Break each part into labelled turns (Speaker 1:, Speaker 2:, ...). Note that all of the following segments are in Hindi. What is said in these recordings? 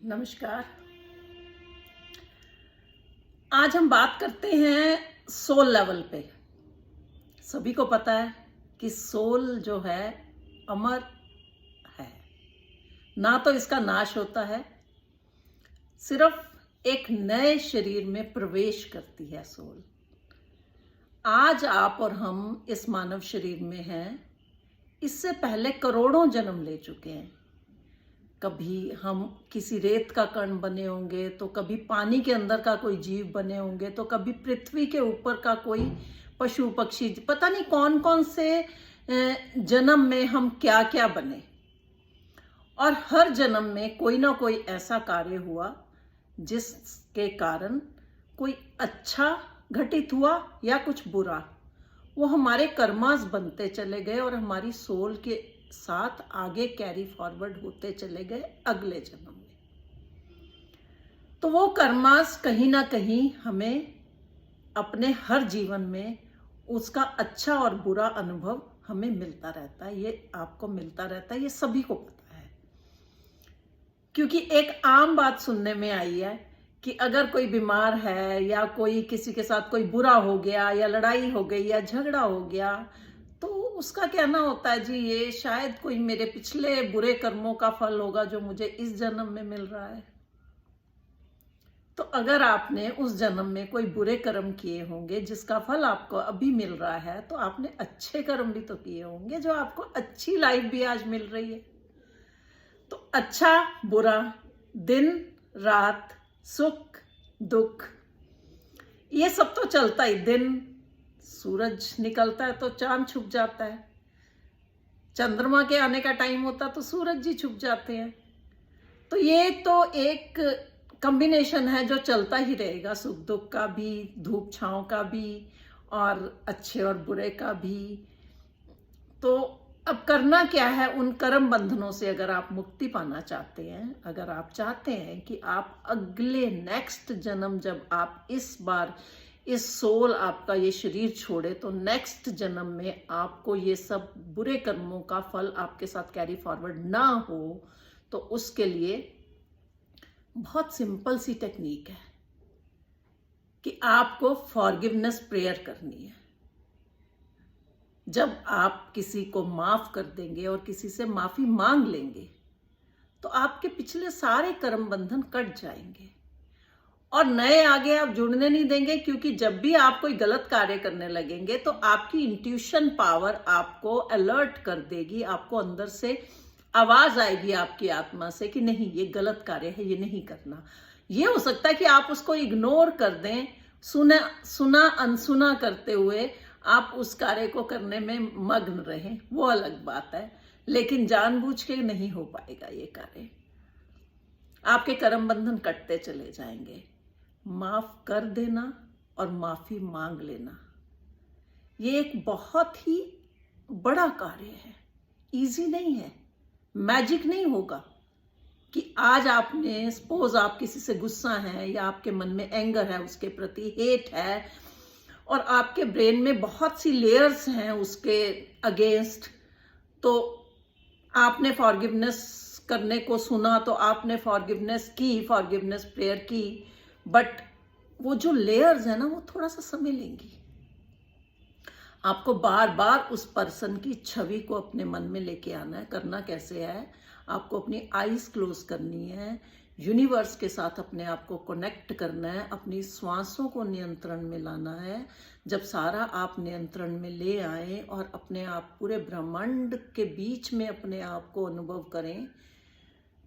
Speaker 1: नमस्कार। आज हम बात करते हैं सोल लेवल पे। सभी को पता है कि सोल जो है अमर है, ना तो इसका नाश होता है, सिर्फ एक नए शरीर में प्रवेश करती है सोल। आज आप और हम इस मानव शरीर में हैं, इससे पहले करोड़ों जन्म ले चुके हैं। कभी हम किसी रेत का कण बने होंगे, तो कभी पानी के अंदर का कोई जीव बने होंगे, तो कभी पृथ्वी के ऊपर का कोई पशु पक्षी, पता नहीं कौन कौन से जन्म में हम क्या क्या बने। और हर जन्म में कोई ना कोई ऐसा कार्य हुआ जिसके कारण कोई अच्छा घटित हुआ या कुछ बुरा। वो हमारे कर्मास बनते चले गए और हमारी सोल के साथ आगे कैरी फॉरवर्ड होते चले गए अगले जन्म में। तो वो कर्मास कहीं ना कहीं हमें अपने हर जीवन में उसका अच्छा और बुरा अनुभव हमें मिलता रहता है। ये आपको मिलता रहता है, ये सभी को पता है। क्योंकि एक आम बात सुनने में आई है कि अगर कोई बीमार है या कोई किसी के साथ कोई बुरा हो गया या लड़ाई हो गई या झगड़ा हो गया, तो उसका कहना होता है जी ये शायद कोई मेरे पिछले बुरे कर्मों का फल होगा जो मुझे इस जन्म में मिल रहा है। तो अगर आपने उस जन्म में कोई बुरे कर्म किए होंगे जिसका फल आपको अभी मिल रहा है, तो आपने अच्छे कर्म भी तो किए होंगे जो आपको अच्छी लाइफ भी आज मिल रही है। तो अच्छा बुरा, दिन रात, सुख दुख, ये सब तो चलता ही। दिन सूरज निकलता है तो चांद छुप जाता है, चंद्रमा के आने का टाइम होता तो सूरज जी छुप जाते हैं। तो ये तो एक कॉम्बिनेशन है जो चलता ही रहेगा, सुख दुख का भी, धूप छांव का भी, और अच्छे और बुरे का भी। तो अब करना क्या है, उन कर्म बंधनों से अगर आप मुक्ति पाना चाहते हैं, अगर आप चाहते हैं कि आप अगले नेक्स्ट जन्म, जब आप इस बार इस सोल आपका ये शरीर छोड़े, तो नेक्स्ट जन्म में आपको ये सब बुरे कर्मों का फल आपके साथ कैरी फॉरवर्ड ना हो, तो उसके लिए बहुत सिंपल सी टेक्निक है कि आपको फॉरगिवनेस प्रेयर करनी है। जब आप किसी को माफ कर देंगे और किसी से माफी मांग लेंगे, तो आपके पिछले सारे कर्म बंधन कट जाएंगे और नए आगे आप जुड़ने नहीं देंगे। क्योंकि जब भी आप कोई गलत कार्य करने लगेंगे तो आपकी इंट्यूशन पावर आपको अलर्ट कर देगी, आपको अंदर से आवाज आएगी आपकी आत्मा से कि नहीं ये गलत कार्य है, ये नहीं करना। ये हो सकता है कि आप उसको इग्नोर कर दें, सुना अनसुना करते हुए आप उस कार्य को करने में मग्न रहें, वो अलग बात है। लेकिन जानबूझ के नहीं हो पाएगा ये कार्य, आपके कर्म बंधन कटते चले जाएंगे। माफ कर देना और माफी मांग लेना, ये एक बहुत ही बड़ा कार्य है, इजी नहीं है, मैजिक नहीं होगा कि आज आपने सपोज आप किसी से गुस्सा है या आपके मन में एंगर है, उसके प्रति हेट है, और आपके ब्रेन में बहुत सी लेयर्स हैं उसके अगेंस्ट। तो आपने फॉरगिवनेस करने को सुना, तो आपने फॉरगिवनेस की, फॉरगिवनेस प्रेयर की, बट वो जो लेयर्स है ना, वो थोड़ा सा समय लेंगी। आपको बार बार उस पर्सन की छवि को अपने मन में लेके आना है। करना कैसे है, आपको अपनी आईज क्लोज करनी है, यूनिवर्स के साथ अपने आप को कनेक्ट करना है, अपनी श्वासों को नियंत्रण में लाना है। जब सारा आप नियंत्रण में ले आए और अपने आप पूरे ब्रह्मांड के बीच में अपने आप को अनुभव करें,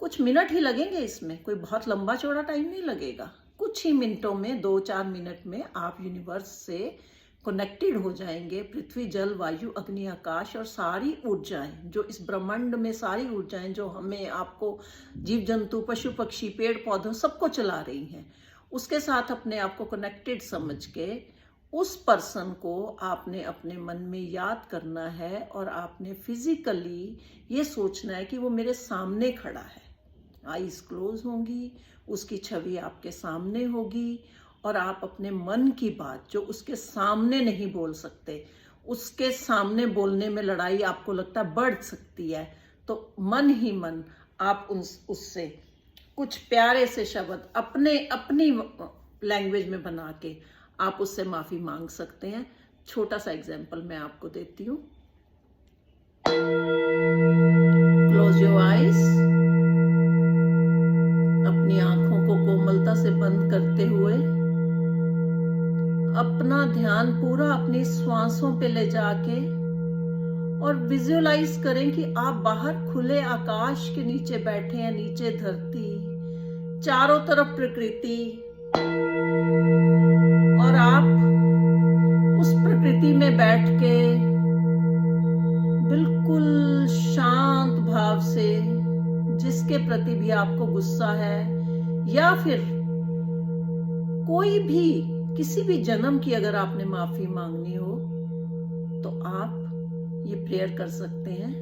Speaker 1: कुछ मिनट ही लगेंगे इसमें, कोई बहुत लंबा चौड़ा टाइम नहीं लगेगा। कुछ ही मिनटों में, 2-4 मिनट में आप यूनिवर्स से कनेक्टेड हो जाएंगे। पृथ्वी, जल, वायु, अग्नि, आकाश और सारी ऊर्जाएं, जो इस ब्रह्मांड में सारी ऊर्जाएं जो हमें, आपको, जीव जंतु, पशु पक्षी, पेड़ पौधों सबको चला रही हैं, उसके साथ अपने आप को कनेक्टेड समझ के उस पर्सन को आपने अपने मन में याद करना है और आपने फिजिकली ये सोचना है कि वो मेरे सामने खड़ा है। आईज क्लोज होंगी, उसकी छवि आपके सामने होगी और आप अपने मन की बात जो उसके सामने नहीं बोल सकते, उसके सामने बोलने में लड़ाई आपको लगता है बढ़ सकती है, तो मन ही मन आप उससे कुछ प्यारे से शब्द अपनी लैंग्वेज में बना के आप उससे माफी मांग सकते हैं। छोटा सा एग्जाम्पल मैं आपको देती हूँ। क्लोज योर आईज, अपनी आंखों को कोमलता से बंद करते हुए अपना ध्यान पूरा अपनी श्वासों पे ले जाके और विजुअलाइज करें कि आप बाहर खुले आकाश के नीचे बैठे हैं, नीचे धरती, चारों तरफ प्रकृति, और आप उस प्रकृति में बैठ के बिल्कुल शांत भाव से, जिसके प्रति भी आपको गुस्सा है या फिर कोई भी किसी भी जन्म की अगर आपने माफी मांगनी हो तो आप ये प्रेयर कर सकते हैं।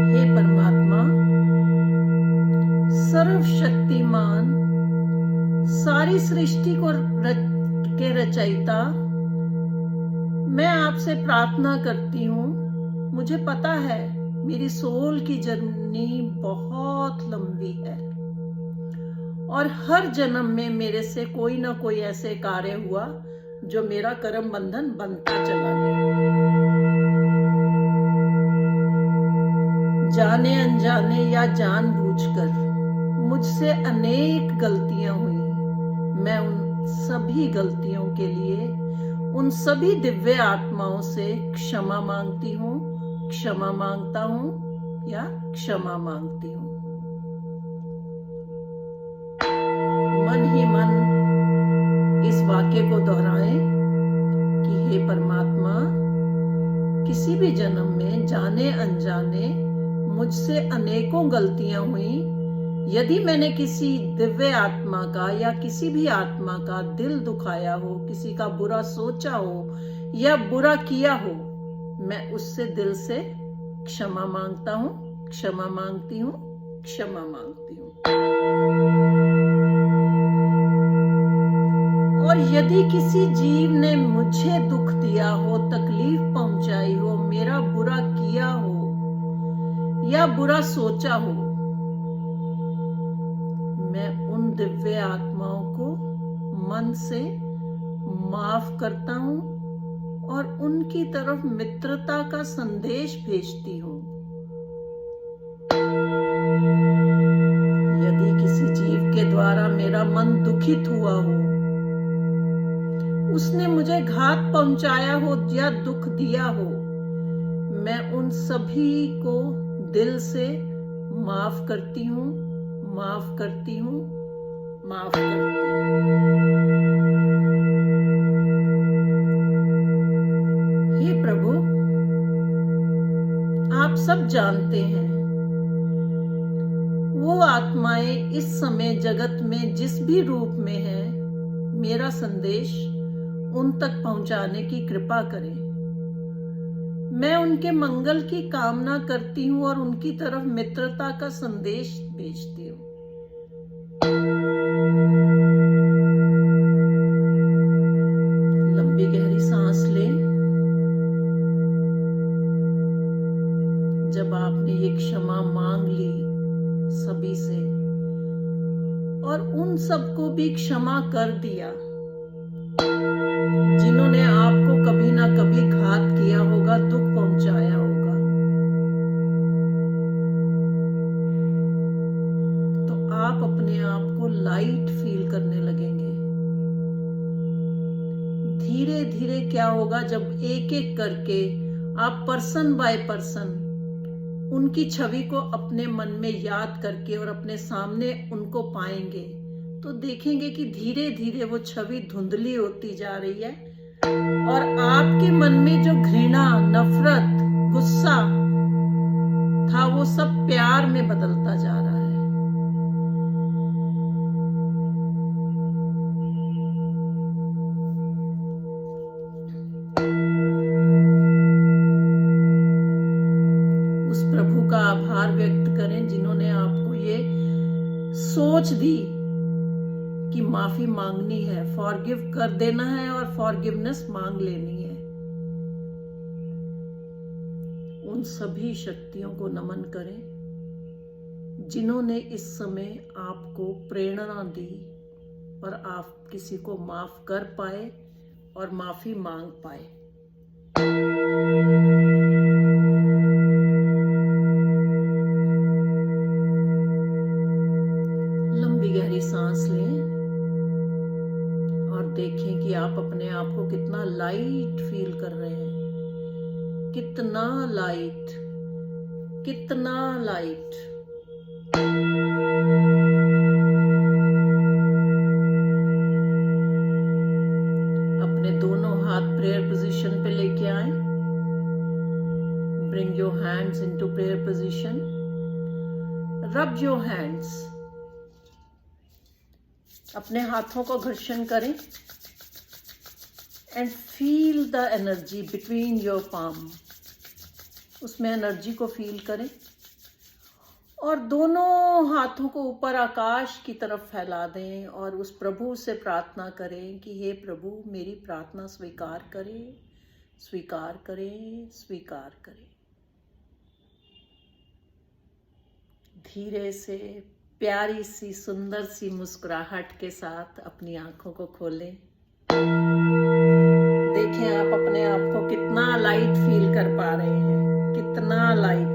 Speaker 1: हे परमात्मा, सर्वशक्तिमान, सारी सृष्टि को के रचयिता, मैं आपसे प्रार्थना करती हूँ। मुझे पता है मेरी सोल की जर्नी बहुत लंबी है और हर जन्म में मेरे से कोई ना कोई ऐसे कार्य हुआ जो मेरा कर्म बंधन बनता चला गया। जाने अनजाने या जानबूझकर मुझसे अनेक गलतियां हुई। मैं उन सभी गलतियों के लिए उन सभी दिव्य आत्माओं से क्षमा मांगती हूँ, क्षमा मांगता हूँ या क्षमा मांगती हूँ। मन ही मन इस वाक्य को दोहराएं कि हे परमात्मा, किसी भी जन्म में जाने अनजाने मुझसे अनेकों गलतियां हुई। यदि मैंने किसी दिव्य आत्मा का या किसी भी आत्मा का दिल दुखाया हो, किसी का बुरा सोचा हो या बुरा किया हो, मैं उससे दिल से क्षमा मांगता हूँ, क्षमा मांगती हूँ, क्षमा मांगती हूँ। और यदि किसी जीव ने मुझे दुख दिया हो, तकलीफ पहुंचाई हो, मेरा बुरा किया हो या बुरा सोचा हो, मैं उन दिव्य आत्माओं को मन से माफ करता हूं और उनकी तरफ मित्रता का संदेश भेजती हूं। यदि किसी जीव के द्वारा मेरा मन दुखित हुआ हो, उसने मुझे घात पहुंचाया हो या दुख दिया हो, मैं उन सभी को दिल से माफ करती हूँ, माफ करती हूँ, माफ करती हूँ। हे प्रभु, आप सब जानते हैं वो आत्माएं इस समय जगत में जिस भी रूप में है, मेरा संदेश उन तक पहुंचाने की कृपा करें। मैं उनके मंगल की कामना करती हूँ और उनकी तरफ मित्रता का संदेश भेजती हूँ। लंबी गहरी सांस लें। जब आपने ये क्षमा मांग ली सभी से और उन सबको भी क्षमा कर दिया जिन्होंने आपको कभी ना कभी घात किया होगा, दुख पहुंचाया होगा, तो आप अपने आप को लाइट फील करने लगेंगे। धीरे धीरे क्या होगा, जब एक एक करके आप पर्सन बाय पर्सन उनकी छवि को अपने मन में याद करके और अपने सामने उनको पाएंगे, तो देखेंगे कि धीरे धीरे वो छवि धुंधली होती जा रही है और आपके मन में जो घृणा, नफरत, गुस्सा था वो सब प्यार में बदलता जा रहा है। उस प्रभु का आभार व्यक्त करें जिन्होंने आपको ये सोच दी कि माफी मांगनी है, फॉरगिव कर देना है और फॉरगिवनेस मांग लेनी है। उन सभी शक्तियों को नमन करें जिन्होंने इस समय आपको प्रेरणा दी और आप किसी को माफ कर पाए और माफी मांग पाए। लंबी गहरी सांस लें और देखें कि आप अपने आप को कितना लाइट फील कर रहे हैं। कितना लाइट, कितना लाइट। अपने दोनों हाथ प्रेयर पोजीशन पे लेके आए। Bring your hands into prayer position. Rub your hands. अपने हाथों को घर्षण करें and feel the energy between your palm. उसमें एनर्जी को फील करें और दोनों हाथों को ऊपर आकाश की तरफ फैला दें और उस प्रभु से प्रार्थना करें कि हे प्रभु, मेरी प्रार्थना स्वीकार करें, स्वीकार करें, स्वीकार करें। धीरे से प्यारी सी सुंदर सी मुस्कुराहट के साथ अपनी आंखों को खोलें। देखें आप अपने आप को कितना लाइट फील कर पा रहे हैं, कितना लाइट।